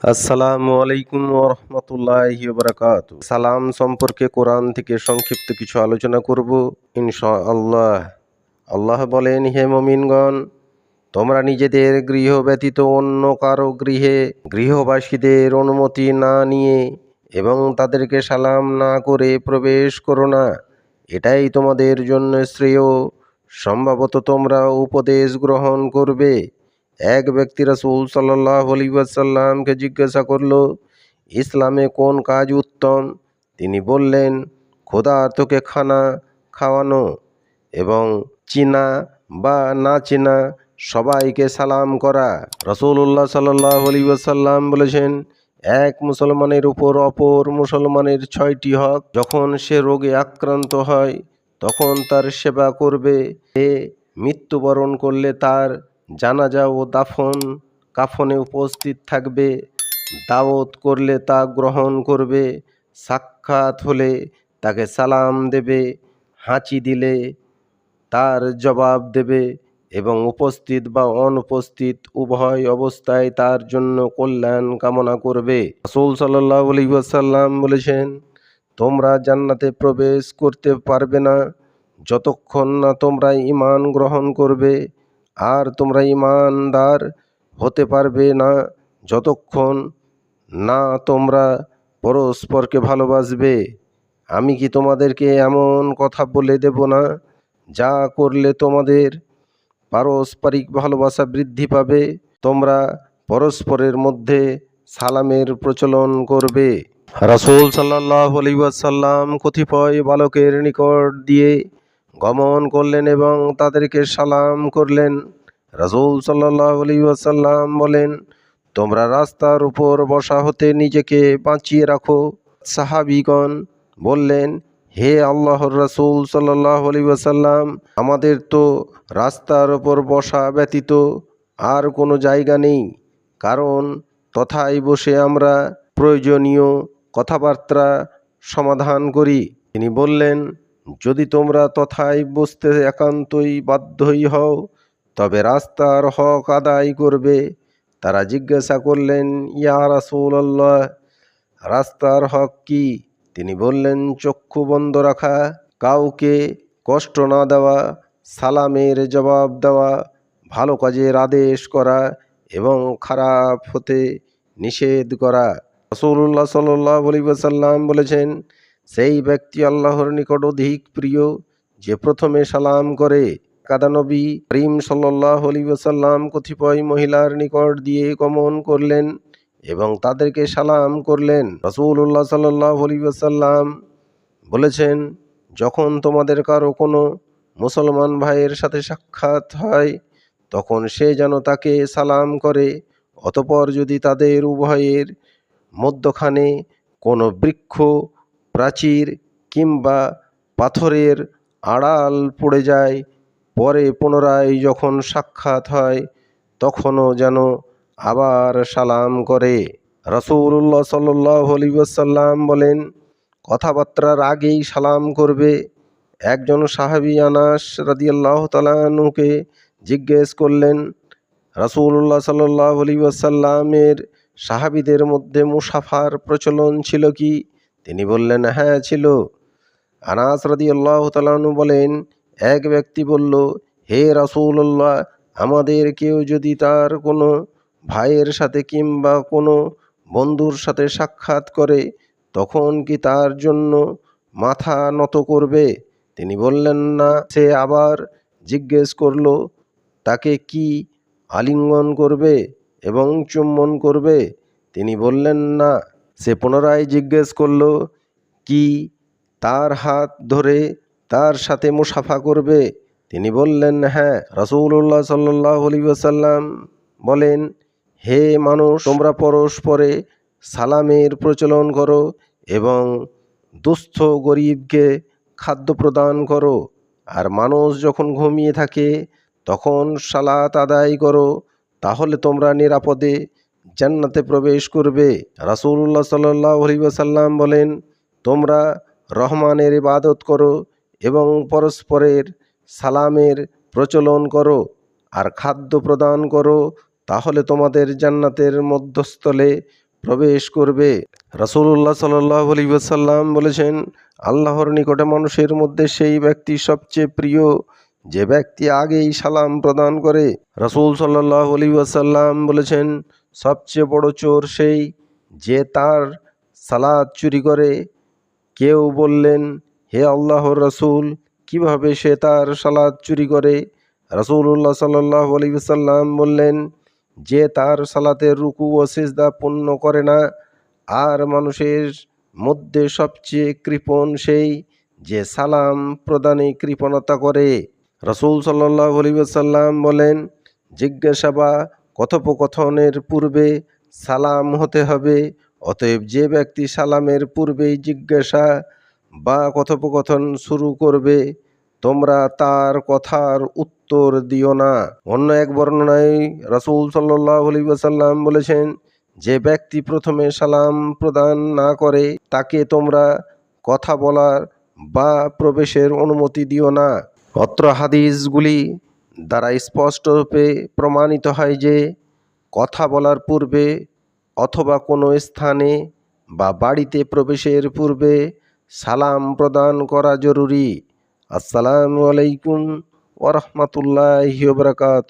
আসসালামু আলাইকুম ওরহমতুল্লাহি ওবারাকাতু। সালাম সম্পর্কে কোরআন থেকে সংক্ষিপ্ত কিছু আলোচনা করব ইনশাআল্লাহ। আল্লাহ বলেন, হে মুমিনগণ, তোমরা নিজেদের গৃহ ব্যতীত অন্য কারো গৃহে গৃহবাসীদের অনুমতি না নিয়ে এবং তাদেরকে সালাম না করে প্রবেশ করো না। এটাই তোমাদের জন্য শ্রেয়। সম্ভবত তোমরা উপদেশ গ্রহণ করবে। এক ব্যক্তি রাসূল সাল্লাল্লাহু আলাইহি ওয়াসাল্লামকে জিজ্ঞাসা করল, ইসলামে কোন কাজ উত্তম? তিনি বললেন, ক্ষুধার্তকে খানা খাওয়ানো এবং চীনা বা না চেনা সবাইকে সালাম করা। রাসূলুল্লাহ সাল্লাল্লাহু আলাইহি ওয়াসাল্লাম বলেছেন, এক মুসলমানের উপর অপর মুসলমানের 6টি হক। যখন সে রোগে আক্রান্ত হয় তখন তার সেবা করবে। সে মৃত্যুবরণ করলে তার জানাজা ও দাফন কাফনে উপস্থিত থাকবে। দাওয়াত করলে তা গ্রহণ করবে। সাক্ষাৎ হলে তাকে সালাম দেবে। হাঁচি দিলে তার জবাব দেবে এবং উপস্থিত বা অনুপস্থিত উভয় অবস্থায় তার জন্য কল্যাণ কামনা করবে। রাসূল সাল্লাল্লাহু আলাইহি ওয়াসাল্লাম বলেছেন, তোমরা জান্নাতে প্রবেশ করতে পারবে না যতক্ষণ না তোমরা ঈমান গ্রহণ করবে, আর তোমরা ঈমানদার হতে পারবে না যতক্ষণ না তোমরা পরস্পরকে ভালোবাসবে। আমি কি তোমাদেরকে এমন কথা বলে দেব না যা করলে তোমাদের পারস্পরিক ভালোবাসা বৃদ্ধি পাবে? তোমরা পরস্পরের মধ্যে সালামের প্রচলন করবে। রাসূল সাল্লাল্লাহু আলাইহি ওয়াসাল্লাম কতিপয় বালকের নিকট দিয়ে গমন করলেন এবং তাদেরকে সালাম করলেন। রাসূল সাল্লাল্লাহু আলাইহি ওয়াসাল্লাম বলেন, তোমরা রাস্তার উপর বসা হতে নিজেকে বাঁচিয়ে রাখো। সাহাবীগণ বললেন, হে আল্লাহর রাসূল সাল্লাল্লাহু আলাইহি ওয়াসাল্লাম, আমাদের তো রাস্তার ওপর বসা ব্যতীত আর কোনো জায়গা নেই, কারণ তথায় বসে আমরা প্রয়োজনীয় কথাবার্তা সমাধান করি। তিনি বললেন, যদি তোমরা তথায় বসতে একান্তই বাধ্যই হও তবে রাস্তার হক আদায় করবে। তারা জিজ্ঞাসা করলেন, ইয়া রাসূলাল্লাহ, রাস্তার হক কি? তিনি বললেন, চক্ষু বন্ধ রাখা, কাউকে কষ্ট না দেওয়া, সালামের জবাব দেওয়া, ভালো কাজের আদেশ করা এবং খারাপ হতে নিষেধ করা। রাসূলুল্লাহ সাল্লাল্লাহু আলাইহি ওয়াসাল্লাম বলেছেন, সেই ব্যক্তি আল্লাহর নিকট অধিক প্রিয় যে প্রথমে সালাম করে। নবী করিম সাল্লাল্লাহু আলাইহি ওয়াসাল্লাম কতিপয় মহিলার নিকট দিয়ে গমন করলেন এবং তাদেরকে সালাম করলেন। রাসূলুল্লাহ সাল্লাল্লাহু আলাইহি ওয়াসাল্লাম বলেছেন, যখন তোমাদের কারো কোনো মুসলমান ভাইয়ের সাথে সাক্ষাৎ হয় তখন সে যেন তাকে সালাম করে। অতঃপর যদি তাদের উভয়ের মধ্যখানে কোনো বৃক্ষ, প্রাচীর কিংবা পাথরের আড়াল পড়ে যায়, পরে পুনরায় যখন সাক্ষাৎ হয় তখনও যেন আবার সালাম করে। রাসূলুল্লাহ সাল্লাল্লাহু আলাইহি ওয়াসাল্লাম বলেন, কথাবার্তার আগেই সালাম করবে। একজন সাহাবী আনাস রাদিয়াল্লাহু তাআলা আনহুকে জিজ্ঞেস করলেন, রাসূলুল্লাহ সাল্লাল্লাহু আলাইহি ওয়াসাল্লামের সাহাবীদের মধ্যে মুসাফার প্রচলন ছিল কি? তিনি বললেন, হ্যাঁ ছিল। আনাস রাদিয়াল্লাহু তাআলা আনহু বলেন, এক ব্যক্তি বলল, হে রাসূলুল্লাহ, আমাদের কেউ যদি তার কোনো ভাইয়ের সাথে কিংবা কোনো বন্ধুর সাথে সাক্ষাৎ করে তখন কি তার জন্য মাথা নত করবে? তিনি বললেন, না। সে আবার জিজ্ঞেস করল, তাকে কি আলিঙ্গন করবে এবং চুম্বন করবে? তিনি বললেন, না। সে পুনরায় জিজ্ঞেস করল, কি তার হাত ধরে তার সাথে মুসাফা করবে? তিনি বললেন, হ্যাঁ। রাসূলুল্লাহ সাল্লাল্লাহু আলাইহি ওয়াসাল্লাম বলেন, হে মানুষ, তোমরা পরস্পরে সালামের প্রচলন করো এবং দুস্থ গরিবকে খাদ্য প্রদান করো, আর মানুষ যখন ঘুমিয়ে থাকে তখন সালাত আদায় করো, তাহলে তোমরা নিরাপদে জান্নাতে প্রবেশ করবে। রাসূলুল্লাহ সাল্লাল্লাহু আলাইহি ওয়াসাল্লাম বলেন, তোমরা রহমানের ইবাদত করো এবং পরস্পরের সালামের প্রচলন করো আর খাদ্য প্রদান করো, তাহলে তোমাদের জান্নাতের মধ্যস্থলে প্রবেশ করবে। রাসূলুল্লাহ সাল্লাল্লাহু আলাইহি ওয়াসাল্লাম বলেছেন, আল্লাহর নিকটে মানুষের মধ্যে সেই ব্যক্তি সবচেয়ে প্রিয় যে ব্যক্তি আগেই সালাম প্রদান করে। রাসূল সাল্লাল্লাহু আলাইহি ওয়াসাল্লাম বলেছেন, সবচেয়ে বড় চোর সেই যে তার সালাত চুরি করে। কেউ বললেন, হে আল্লাহর রাসূল, কিভাবে সে তার সালাত চুরি করে? রাসূলুল্লাহ সাল্লাল্লাহু আলাইহি ওয়াসাল্লাম বললেন, যে তার সালাতের রুকু ও সিজদা পূর্ণ করে না। আর মানুষের মধ্যে সবচেয়ে কৃপণ সেই যে সালাম প্রদানে কৃপণতা করে। রাসূল সাল্লাল্লাহু আলাইহি ওয়াসাল্লাম বলেন, জিজ্ঞাসা বা কথোপকথনের পূর্বে সালাম হতে হবে। অতএব যে ব্যক্তি সালামের পূর্বেই জিজ্ঞাসা বা কথোপকথন শুরু করবে, তোমরা তার কথার উত্তর দিও না। অন্য এক বর্ণনায় রাসূল সাল্লাল্লাহু আলাইহি ওয়াসাল্লাম বলেছেন, যে ব্যক্তি প্রথমে সালাম প্রদান না করে তাকে তোমরা কথা বলার বা প্রবেশের অনুমতি দিও না। অত্র হাদিসগুলি দ্বারা স্পষ্টরূপে প্রমাণিত হয় যে কথা বলার পূর্বে অথবা কোনো স্থানে বা বাড়িতে প্রবেশের পূর্বে সালাম প্রদান করা জরুরি। আসসালামু আলাইকুম ওয়া রাহমাতুল্লাহি ওয়া বারাকাতুহু।